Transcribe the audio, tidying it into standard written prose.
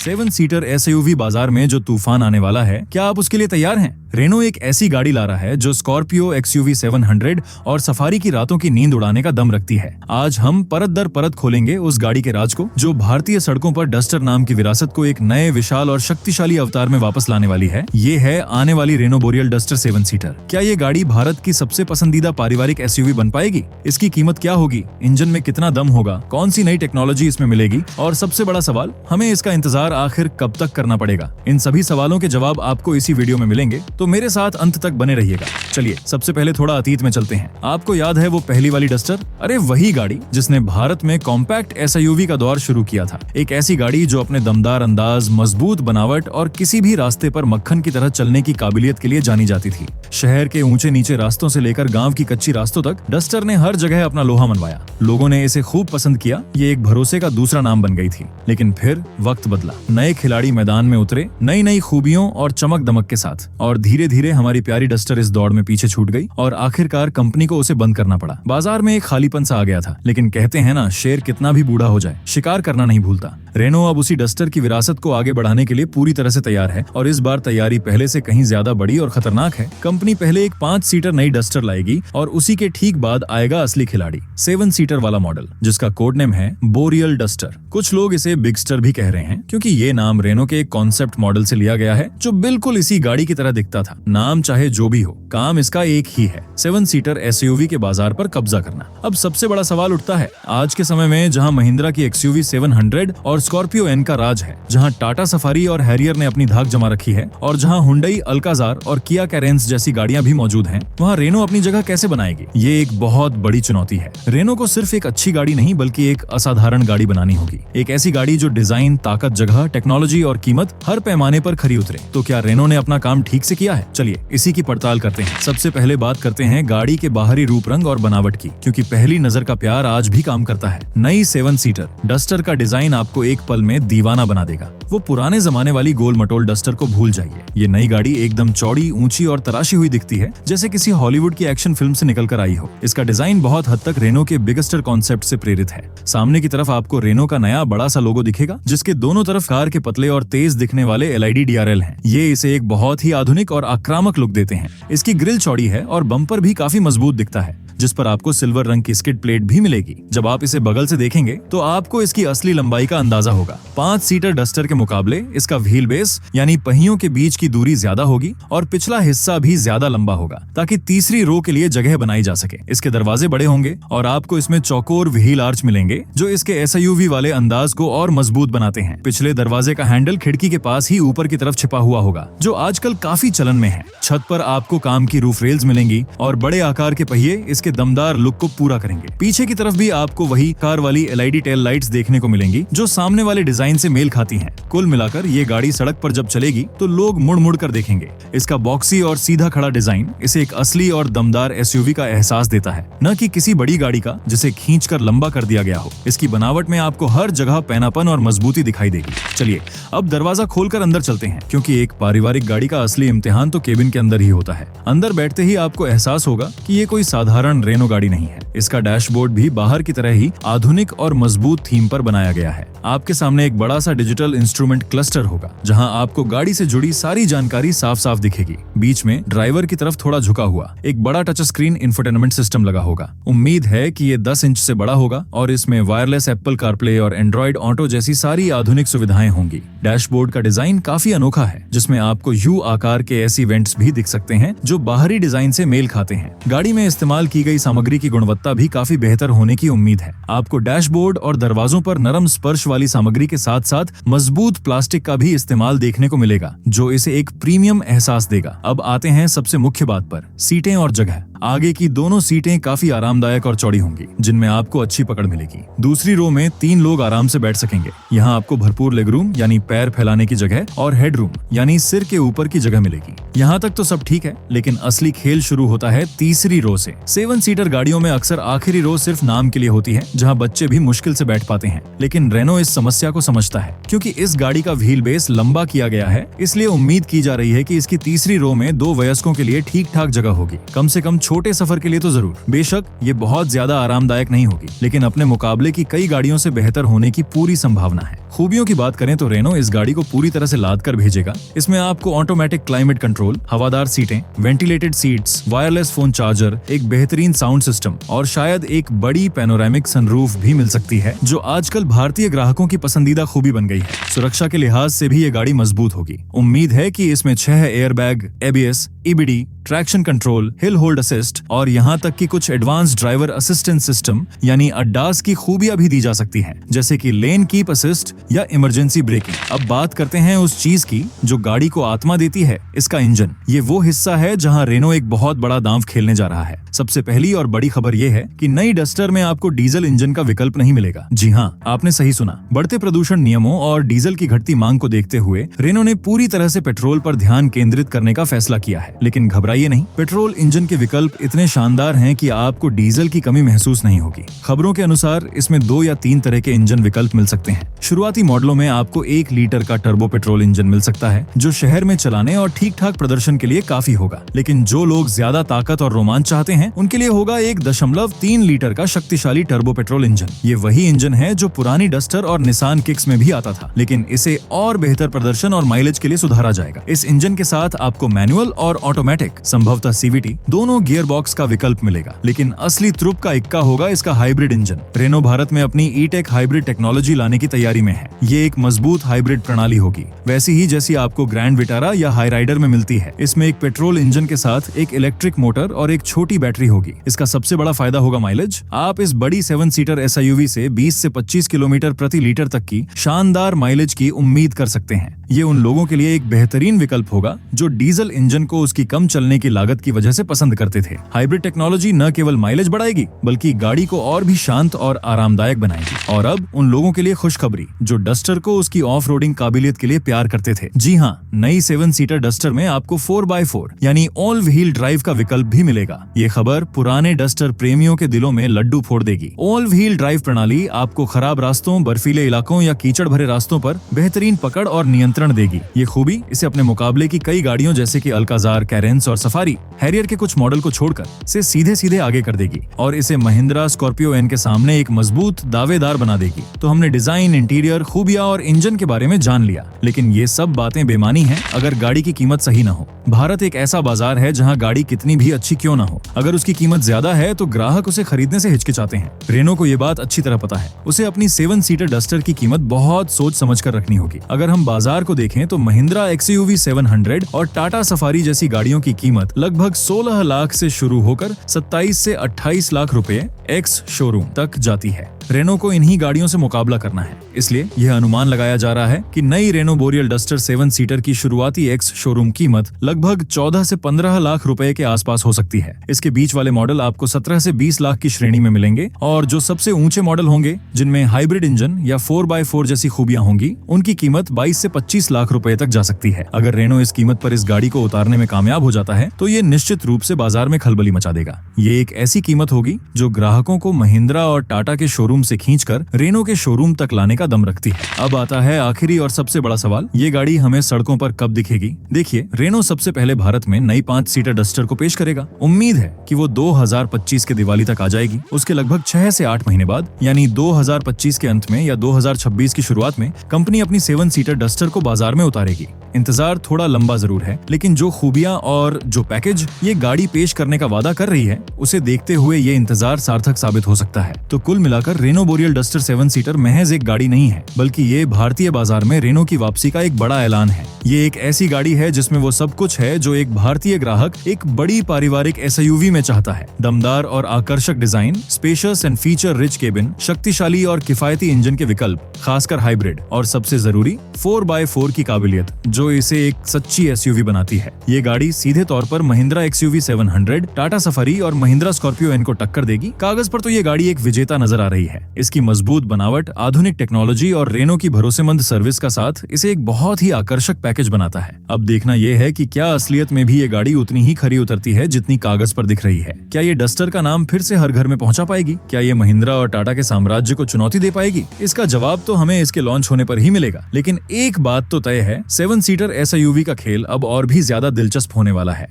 7 seater SUV बाजार में जो तूफान आने वाला है, क्या आप उसके लिए तैयार हैं? रेनो एक ऐसी गाड़ी ला रहा है जो स्कॉर्पियो XUV 700 और सफारी की रातों की नींद उड़ाने का दम रखती है। आज हम परत दर परत खोलेंगे उस गाड़ी के राज को, जो भारतीय सड़कों पर डस्टर नाम की विरासत को एक नए विशाल और शक्तिशाली अवतार में वापस लाने वाली है। ये है आने वाली रेनो बोरियल डस्टर 7 सीटर। क्या ये गाड़ी भारत की सबसे पसंदीदा पारिवारिक SUV बन पाएगी? इसकी कीमत क्या होगी? इंजन में कितना दम होगा? कौन सी नई टेक्नोलॉजी इसमें मिलेगी? और सबसे बड़ा सवाल, हमें इसका इंतजार आखिर कब तक करना पड़ेगा? इन सभी सवालों के जवाब आपको इसी वीडियो में मिलेंगे, तो मेरे साथ अंत तक बने रहिएगा। चलिए सबसे पहले थोड़ा अतीत में चलते हैं। आपको याद है वो पहली वाली डस्टर? अरे वही गाड़ी जिसने भारत में कॉम्पैक्ट SUV का दौर शुरू किया था। एक ऐसी गाड़ी जो अपने दमदार अंदाज, मजबूत बनावट और किसी भी रास्ते पर मक्खन की तरह चलने की काबिलियत के लिए जानी जाती थी। शहर के ऊंचे नीचे रास्तों से लेकर गांव की कच्ची रास्तों तक डस्टर ने हर जगह अपना लोहा मनवाया। लोगों ने इसे खूब पसंद किया। ये एक भरोसे का दूसरा नाम बन गई थी। लेकिन फिर वक्त बदला। नए खिलाड़ी मैदान में उतरे, नई नई खूबियों और चमक दमक के साथ, और धीरे धीरे हमारी प्यारी डस्टर इस दौड़ में पीछे छूट गई और आखिरकार कंपनी को उसे बंद करना पड़ा। बाजार में एक खालीपन सा आ गया था। लेकिन कहते हैं ना, शेर कितना भी बूढ़ा हो जाए, शिकार करना नहीं भूलता। रेनो अब उसी डस्टर की विरासत को आगे बढ़ाने के लिए पूरी तरह से तैयार है, और इस बार तैयारी पहले से कहीं ज्यादा बड़ी और खतरनाक है। कंपनी पहले एक 5 सीटर नई डस्टर लाएगी और उसी के ठीक बाद आएगा असली खिलाड़ी, 7 सीटर वाला मॉडल, जिसका कोड नेम है बोरियल डस्टर। कुछ लोग इसे बिगस्टर भी कह रहे हैं, क्योंकि ये नाम रेनो के एक कॉन्सेप्ट मॉडल से लिया गया है जो बिल्कुल इसी गाड़ी की तरह दिखता था। नाम चाहे जो भी हो, काम इसका एक ही है, 7 सीटर SUV के बाजार पर कब्जा करना। अब सबसे बड़ा सवाल उठता है, आज के समय में जहां महिंद्रा की XUV 700 और स्कॉर्पियो N का राज है, जहां टाटा सफारी और हैरियर ने अपनी धाक जमा रखी है, और जहां हुंडई अल्काजार और किया कैरेंस जैसी गाड़ियां भी मौजूद हैं, वहां रेनो अपनी जगह कैसे बनाएगी? ये एक बहुत बड़ी चुनौती है। रेनो को सिर्फ एक अच्छी गाड़ी नहीं, बल्कि एक असाधारण गाड़ी बनानी होगी। एक ऐसी गाड़ी जो डिजाइन, ताकत, जगह, टेक्नोलॉजी और कीमत हर पैमाने पर खरी उतरे। तो क्या रेनो ने अपना काम ठीक से किया है? चलिए इसी की पड़ताल करते हैं। सबसे पहले बात करते हैं गाड़ी के बाहरी रूप रंग और बनावट की, क्योंकि पहली नजर का प्यार आज भी काम करता है। नई 7 सीटर डस्टर का डिजाइन आपको एक पल में दीवाना बना देगा। वो पुराने जमाने वाली गोल मटोल डस्टर को भूल जाइए। ये नई गाड़ी एकदम चौड़ी, ऊंची और तराशी हुई दिखती है, जैसे किसी हॉलीवुड की एक्शन फिल्म से निकल कर आई हो। इसका डिजाइन बहुत हद तक रेनो के बिगस्टर कॉन्सेप्ट से प्रेरित है। सामने की तरफ आपको रेनो का नया बड़ा सा लोगो दिखेगा, जिसके दोनों तरफ कार के पतले और तेज दिखने वाले LED DRL हैं। ये इसे एक बहुत ही आधुनिक और आक्रामक लुक देते हैं। इसकी ग्रिल चौड़ी है और बम्पर भी काफी मजबूत दिखता है, जिस पर आपको सिल्वर रंग की स्किड प्लेट भी मिलेगी। जब आप इसे बगल से देखेंगे तो आपको इसकी असली लंबाई का अंदाजा होगा। 5 सीटर डस्टर के मुकाबले इसका व्हील बेस यानी पहियों के बीच की दूरी ज्यादा होगी और पिछला हिस्सा भी ज्यादा लंबा होगा, ताकि तीसरी रो के लिए जगह बनाई जा सके। इसके दरवाजे बड़े होंगे और आपको इसमें चौकोर व्हील आर्च मिलेंगे, जो इसके SUV वाले अंदाज को और मजबूत बनाते हैं। पिछले दरवाजे का हैंडल खिड़की के पास ही ऊपर की तरफ छिपा हुआ होगा, जो आजकल काफी चलन में है। छत पर आपको काम की रूफ रेल्स मिलेंगी और बड़े आकार के पहिए इसके दमदार लुक को पूरा करेंगे। पीछे की तरफ भी आपको वही कार वाली LED टेल लाइट्स देखने को मिलेंगी, जो सामने वाले डिजाइन से मेल खाती हैं। कुल मिलाकर ये गाड़ी सड़क पर जब चलेगी तो लोग मुड़ मुड़ कर देखेंगे। इसका बॉक्सी और सीधा खड़ा डिजाइन इसे एक असली और दमदार SUV का एहसास देता है, न कि किसी बड़ी गाड़ी का जिसे खींचकर लंबा कर दिया गया हो। इसकी बनावट में आपको हर जगह पैनापन और मजबूती दिखाई देगी। चलिए अब दरवाजा खोलकर अंदर चलते हैं, क्योंकि एक पारिवारिक गाड़ी का असली इम्तिहान तो केबिन के अंदर ही होता है। अंदर बैठते ही आपको एहसास होगा कि ये कोई साधारण रेनो गाड़ी नहीं है। इसका डैशबोर्ड भी बाहर की तरह ही आधुनिक और मजबूत थीम पर बनाया गया है। आपके सामने एक बड़ा सा डिजिटल इंस्ट्रूमेंट क्लस्टर होगा, जहां आपको गाड़ी से जुड़ी सारी जानकारी साफ साफ दिखेगी। बीच में ड्राइवर की तरफ थोड़ा झुका हुआ एक बड़ा टच स्क्रीन इंफोटेनमेंट सिस्टम लगा होगा। उम्मीद है कि ये 10 इंच से बड़ा होगा और इसमें वायरलेस एप्पल कारप्ले और एंड्रॉइड ऑटो जैसी सारी आधुनिक सुविधाएं होंगी। डैशबोर्ड का डिजाइन काफी अनोखा है, जिसमें आपको U आकार के ऐसी वेंट्स भी दिख सकते हैं जो बाहरी डिजाइन से मेल खाते हैं। गाड़ी में इस्तेमाल की गई सामग्री की गुणवत्ता भी काफी बेहतर होने की उम्मीद है। आपको डैशबोर्ड और दरवाजों पर नरम स्पर्श वाली सामग्री के साथ साथ मजबूत प्लास्टिक का भी इस्तेमाल देखने को मिलेगा, जो इसे एक प्रीमियम एहसास देगा। अब आते हैं सबसे मुख्य बात पर, सीटें और जगह। आगे की दोनों सीटें काफी आरामदायक और चौड़ी होंगी, जिनमें आपको अच्छी पकड़ मिलेगी। दूसरी रो में 3 लोग आराम से बैठ सकेंगे। यहाँ आपको भरपूर लेग रूम यानी पैर फैलाने की जगह और हेड रूम यानी सिर के ऊपर की जगह मिलेगी। यहाँ तक तो सब ठीक है, लेकिन असली खेल शुरू होता है तीसरी रो से। 7 सीटर गाड़ियों में अक्सर आखिरी रो सिर्फ नाम के लिए होती है, जहाँ बच्चे भी मुश्किल से बैठ पाते हैं। लेकिन रेनो इस समस्या को समझता है, क्योंकि इस गाड़ी का व्हील बेस लंबा किया गया है, इसलिए उम्मीद की जा रही है कि इसकी तीसरी रो में 2 वयस्कों के लिए ठीक ठाक जगह होगी। कम से कम छोटे सफर के लिए तो जरूर। बेशक ये बहुत ज्यादा आरामदायक नहीं होगी, लेकिन अपने मुकाबले की कई गाड़ियों से बेहतर होने की पूरी संभावना है। खूबियों की बात करें तो रेनो इस गाड़ी को पूरी तरह से लाद कर भेजेगा। इसमें आपको ऑटोमेटिक क्लाइमेट कंट्रोल, हवादार सीटें, ventilated seats, wireless phone charger, एक बेहतरीन साउंड सिस्टम और शायद एक बड़ी पैनोरामिक सनरूफ भी मिल सकती है, जो आजकल भारतीय ग्राहकों की पसंदीदा खूबी बन गई है। सुरक्षा के लिहाज से भी ये गाड़ी मजबूत होगी। उम्मीद है कि इसमें 6 airbag, ABS, EBD, traction control, hill hold assist और यहाँ तक कि कुछ एडवांस ड्राइवर असिस्टेंस सिस्टम यानी ADAS की खूबियां भी दी जा सकती हैं, जैसे कि लेन कीप असिस्ट या इमरजेंसी ब्रेकिंग। अब बात करते हैं उस चीज की जो गाड़ी को आत्मा देती है, इसका इंजन। ये वो हिस्सा है जहाँ रेनो एक बहुत बड़ा दांव खेलने जा रहा है। सबसे पहली और बड़ी खबर ये है कि नई डस्टर में आपको डीजल इंजन का विकल्प नहीं मिलेगा। जी हाँ, आपने सही सुना। बढ़ते प्रदूषण नियमों और डीजल की घटती मांग को देखते हुए रेनो ने पूरी तरह से पेट्रोल पर ध्यान केंद्रित करने का फैसला किया है। लेकिन घबराइए नहीं, पेट्रोल इंजन के विकल्प इतने शानदार हैं कि आपको डीजल की कमी महसूस नहीं होगी। खबरों के अनुसार इसमें 2 या 3 तरह के इंजन विकल्प मिल सकते हैं। शुरुआती मॉडलों में आपको 1 लीटर का टर्बो पेट्रोल इंजन मिल सकता है, जो शहर में चलाने और ठीक ठाक प्रदर्शन के लिए काफी होगा। लेकिन जो लोग ज्यादा ताकत और रोमांच चाहते हैं, उनके लिए होगा 1.3 लीटर का शक्तिशाली टर्बो पेट्रोल इंजन। ये वही इंजन है जो पुरानी डस्टर और निसान किक्स में भी आता था, लेकिन इसे और बेहतर प्रदर्शन और माइलेज के लिए सुधारा जाएगा। इस इंजन के साथ आपको मैनुअल और ऑटोमेटिक, संभवतः CVT, दोनों गियर बॉक्स का विकल्प मिलेगा। लेकिन असली त्रुप का इक्का होगा इसका हाइब्रिड इंजन। रेनो भारत में अपनी E-Tech हाइब्रिड टेक्नोलॉजी लाने की तैयारी में है। ये एक मजबूत हाइब्रिड प्रणाली होगी, वैसी ही जैसी आपको ग्रैंड विटारा या हाई राइडर में मिलती है। इसमें एक पेट्रोल इंजन के साथ एक इलेक्ट्रिक मोटर और एक छोटी बैटरी होगी। इसका सबसे बड़ा फायदा होगा माइलेज। आप इस बड़ी 7 सीटर SUV से 20 से 25 किलोमीटर प्रति लीटर तक की शानदार माइलेज की उम्मीद कर सकते हैं। ये उन लोगों के लिए एक बेहतरीन विकल्प होगा जो डीजल इंजन को उसकी कम चलने की लागत की वजह से पसंद करते थे। हाइब्रिड टेक्नोलॉजी न केवल माइलेज बढ़ाएगी, बल्कि गाड़ी को और भी शांत और आरामदायक बनाएगी। और अब उन लोगों के लिए खुशखबरी जो डस्टर को उसकी ऑफ रोडिंग काबिलियत के लिए प्यार करते थे। जी हाँ, नई 7 सीटर डस्टर में आपको 4x4 यानी ऑल व्हील ड्राइव का विकल्प भी मिलेगा। ये खबर पुराने डस्टर प्रेमियों के दिलों में लड्डू फोड़ देगी। ऑल व्हील ड्राइव प्रणाली आपको खराब रास्तों, बर्फीले इलाकों या कीचड़ भरे रास्तों पर बेहतरीन पकड़ और नियंत्रण देगी। ये खूबी इसे अपने मुकाबले की कई गाड़ियों जैसे कि अल्काजार, कैरेंस और सफारी, हैरियर के कुछ मॉडल को छोड़कर से सीधे सीधे आगे कर देगी और इसे महिंद्रा स्कॉर्पियो एन के सामने एक मजबूत दावेदार बना देगी। तो हमने डिजाइन, इंटीरियर, खूबियां और इंजन के बारे में जान लिया, लेकिन ये सब बातें बेमानी हैं अगर गाड़ी की कीमत सही न हो। भारत एक ऐसा बाजार है जहां गाड़ी कितनी भी अच्छी क्यों ना हो, अगर उसकी कीमत ज्यादा है तो ग्राहक उसे खरीदने से हिचकिचाते हैं। रेनो को ये बात अच्छी तरह पता है। उसे अपनी 7 सीटर डस्टर की कीमत बहुत सोच समझ कर रखनी होगी। अगर हम बाजार को देखें तो महिंद्रा XUV 700 और टाटा सफारी जैसी गाड़ियों की कीमत लगभग 16 लाख से शुरू होकर 27 से 28 लाख रुपए एक्स शोरूम तक जाती है। रेनो को इन्हीं गाड़ियों से मुकाबला करना है, इसलिए यह अनुमान लगाया जा रहा है कि नई रेनो बोरियल डस्टर 7 सीटर की शुरुआती एक्स शोरूम कीमत लगभग 14 से 15 लाख रुपए के आसपास हो सकती है। इसके बीच वाले मॉडल आपको 17 से 20 लाख की श्रेणी में मिलेंगे और जो सबसे ऊंचे मॉडल होंगे, जिनमें हाइब्रिड इंजन या 4x4 जैसी खूबियां होंगी, उनकी कीमत 22 से 25 लाख रुपए तक जा सकती है। अगर रेनो इस कीमत पर इस गाड़ी को उतारने में कामयाब हो जाता है तो ये निश्चित रूप से बाजार में खलबली मचा देगा। ये एक ऐसी कीमत होगी जो ग्राहकों को महिंद्रा और टाटा के शोरूम से खींचकर रेनो के शोरूम तक लाने का दम रखती है। अब आता है आखिरी और सबसे बड़ा सवाल, ये गाड़ी हमें सड़कों पर कब दिखेगी? देखिए, रेनो सबसे पहले भारत में नई 5 सीटर डस्टर को पेश करेगा। उम्मीद है कि वो 2025 के दिवाली तक आ जाएगी। उसके लगभग 6 से 8 महीने बाद यानी 2025 के अंत में या 2026 की शुरुआत में कंपनी अपनी 7 सीटर डस्टर को बाजार में उतारेगी। इंतजार थोड़ा लंबा जरूर है, लेकिन जो खूबियां और जो पैकेज ये गाड़ी पेश करने का वादा कर रही है, उसे देखते हुए ये इंतजार सार्थक साबित हो सकता है। तो कुल मिलाकर रेनो बोरियल डस्टर 7 सीटर महज एक गाड़ी नहीं है, बल्कि ये भारतीय बाजार में रेनो की वापसी का एक बड़ा ऐलान है। ये एक ऐसी गाड़ी है जिसमें वो सब कुछ है जो एक भारतीय ग्राहक एक बड़ी पारिवारिक SUV में चाहता है। दमदार और आकर्षक design, spacious and feature rich cabin, शक्तिशाली और किफायती इंजन के विकल्प, खासकर हाइब्रिड, और सबसे जरूरी 4x4 की काबिलियत, जो इसे एक सच्ची SUV बनाती है। ये गाड़ी सीधे तौर पर महिंद्रा XUV 700, टाटा सफारी और महिंद्रा स्कॉर्पियो एन को टक्कर देगी। कागज पर तो ये गाड़ी एक विजेता नजर आ रही है। इसकी मजबूत बनावट, आधुनिक टेक्नोलॉजी और रेनो की भरोसेमंद सर्विस का साथ इसे एक बहुत ही आकर्षक पैकेज बनाता है। अब देखना यह है कि क्या असलियत में भी ये गाड़ी उतनी ही खरी उतरती है जितनी कागज पर दिख रही है। क्या ये डस्टर का नाम फिर से हर घर में पहुंचा पाएगी? क्या ये महिंद्रा और टाटा के साम्राज्य को चुनौती दे पाएगी? इसका जवाब तो हमें इसके लॉन्च होने पर ही मिलेगा। लेकिन एक बात तो तय है, 7 सीटर SUV का खेल अब और भी ज्यादा दिलचस्प होने वाला है।